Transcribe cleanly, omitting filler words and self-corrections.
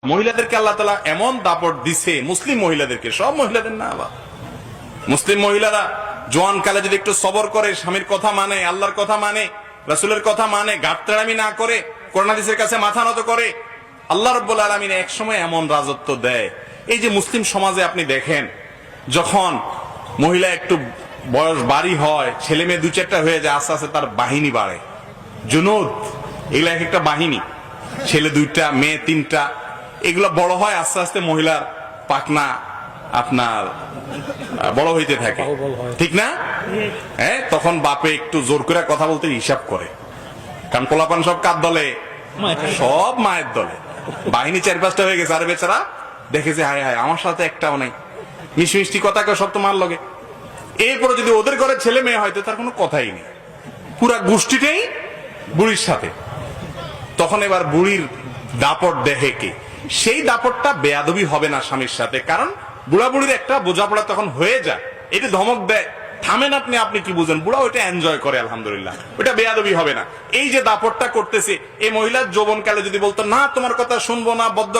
মহিলাদেরকে আল্লাহ তাআলা এমন দাপট দিছে, মুসলিম মহিলাদেরকে, সব মহিলাদের না, আবার মুসলিম মহিলারা জোয়ান কালে যদি একটু সবর করে, স্বামীর কথা মানে, আল্লাহর কথা মানে, রাসূলের কথা মানে, গাত্রামি না করে, কোরআন হাদিসের কাছে মাথা নত করে, আল্লাহ রাব্বুল আলামিন এক সময় এমন রাজত্ব দেয়। এই যে মুসলিম সমাজে আপনি দেখেন, যখন মহিলা একটু বয়স বাড়ি হয়, ছেলে মেয়ে দু চারটা হয়ে যায়, আস্তে আস্তে তার বাহিনী বাড়ে, জুনুদ, এগুলা এক একটা বাহিনী, ছেলে দুইটা মেয়ে তিনটা, এগুলো বড় হয়, আস্তে আস্তে মহিলার পাকনা আপনার বড় হইতে থাকে, ঠিক না? হ্যাঁ, তখন বাপে একটু জোর করে কথা বলতে হিসাব করে, কারণ পোলাপান সব কার দলে? সব মায়ের দলে। বাহিনী 4-5টা হয়ে গেছে, আর বেচারা দেখেছে হায় হায় আমার সাথে একটাও নাই, মিষ্টি মিষ্টি কথা কেউ সব তো মার লগে। এরপরে যদি ওদের ঘরে ছেলে মেয়ে হয়তো তার কোনো কথাই নেই, পুরা গোষ্ঠীটাই বুড়ির সাথে। তখন এবার বুড়ির দাপট দেখে কে? সেই দাপটটা বেয়াদবি হবে না স্বামীর সাথে, কারণ বুড়া বুড়ির একটা বোঝাপড়া তখন হয়ে যায়। এটা ধমক দেয়, থামেন আপনি, আপনি কি বুঝেন? বুড়া ওইটা এনজয় করে, আলহামদুলিল্লাহ, ওইটা বেয়াদবি হবে না। এই যে দাপটটা করতেছে, এই মহিলার যৌবনকালে যদি বলতো না তোমার কথা শুনবো না, বদ্ধ